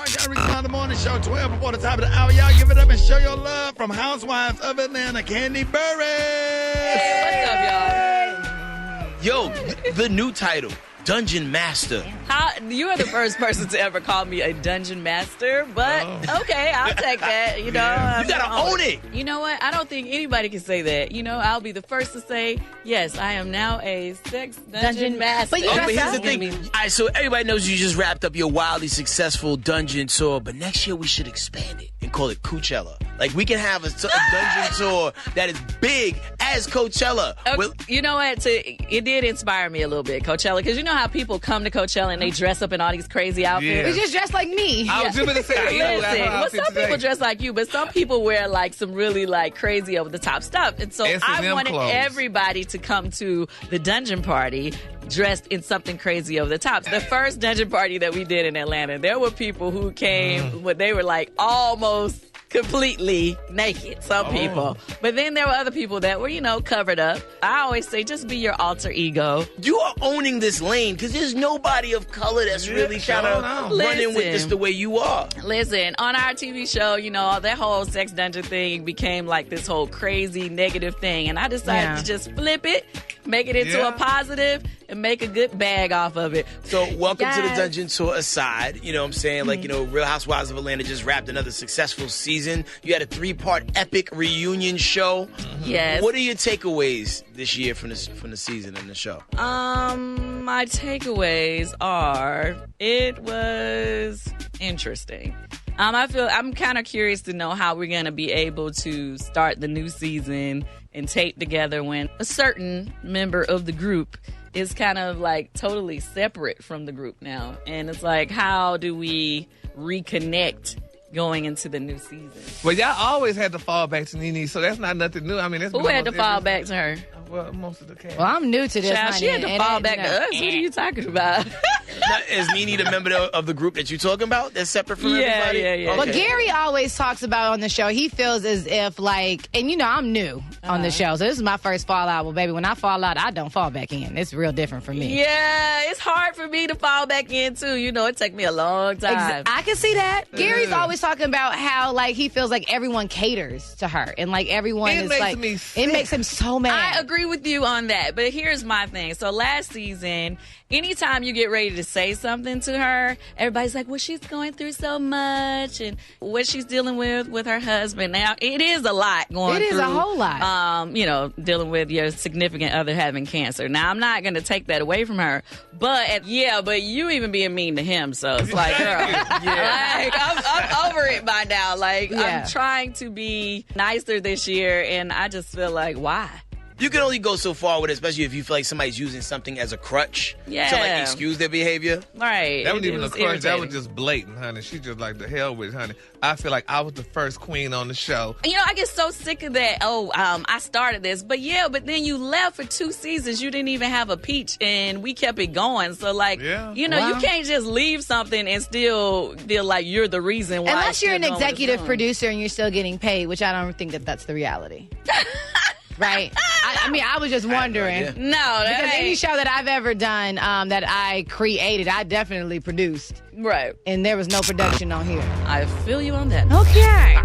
Marcille, Rickey on the morning show, 12 before the top of the hour. Y'all give it up and show your love from Housewives of Atlanta, Kandi Burruss. Hey, what's up, y'all? Yo, the new title, Dungeon Master. You are the first person to ever call me a dungeon master, but okay, I'll take that. You know, You gotta own it. You know what? I don't think anybody can say that. You know, I'll be the first to say, yes, I am now a sex dungeon master. But here's the thing. All right, so everybody knows you just wrapped up your wildly successful dungeon tour, but next year we should expand it and call it Coachella. Like, we can have a dungeon tour that is big as Coachella. You know what? It did inspire me a little bit, Coachella, because you know how people come to Coachella and they dress up in all these crazy outfits? Yeah. We just dressed like me. I was just going to say that. Listen, some people dress like you, but some people wear like some really like crazy over the top stuff. And so I wanted everybody to come to the dungeon party dressed in something crazy over the top. The first dungeon party that we did in Atlanta, there were people who came, but they were like almost completely naked, some people. But then there were other people that were, you know, covered up. I always say, just be your alter ego. You are owning this lane because there's nobody of color that's really kind of running with this the way you are. Listen, on our TV show, you know, that whole sex dungeon thing became like this whole crazy negative thing. And I decided to just flip it, make it into a positive, and make a good bag off of it. So welcome to the dungeon tour aside. You know what I'm saying? Like, you know, Real Housewives of Atlanta just wrapped another successful season. You had a 3-part epic reunion show. Yes. What are your takeaways this year from the season and the show? My takeaways are it was interesting. I'm kind of curious to know how we're going to be able to start the new season and tape together when a certain member of the group is kind of like totally separate from the group now. And it's like, how do we reconnect going into the new season? Well, y'all always had to fall back to NeNe, so that's not nothing new. I mean, who had to fall back to her? Well, most of the cast. Well, I'm new to this. Child, she had to fall back to us. What are you talking about? Now, is NeNe the member of the group that you're talking about that's separate from everybody? Yeah. Okay. Well, Gary always talks about on the show, he feels as if like, and you know, I'm new on the show, so this is my first fallout. Well, baby, when I fall out, I don't fall back in. It's real different for me. Yeah, it's hard for me to fall back in, too. You know, it took me a long time. I can see that. Gary's always talking about how, like, he feels like everyone caters to her, and, like, everyone is like, it makes him so mad. I agree with you on that, but here's my thing. So last season, anytime you get ready to say something to her, everybody's like, well, she's going through so much and what she's dealing with her husband. Now, it is a lot going through. It is a whole lot. You know, dealing with your significant other having cancer. Now, I'm not going to take that away from her, but you even being mean to him, so it's like, girl, like, I'm over it by now. Like, I'm trying to be nicer this year, and I just feel like, why? You can only go so far with it, especially if you feel like somebody's using something as a crutch to like excuse their behavior. Right. That wasn't even a crutch. That was just blatant, honey. She just like, the hell with it, honey. I feel like I was the first queen on the show. You know, I get so sick of that. I started this. But then you left for 2 seasons. You didn't even have a peach, and we kept it going. So, like, you know, you can't just leave something and still feel like you're the reason why. Unless you're an executive producer and you're still getting paid, which I don't think that's the reality. Right? I mean, I was just wondering. No, because any show that I've ever done that I created, I definitely produced. Right. And there was no production on here. I feel you on that. Okay.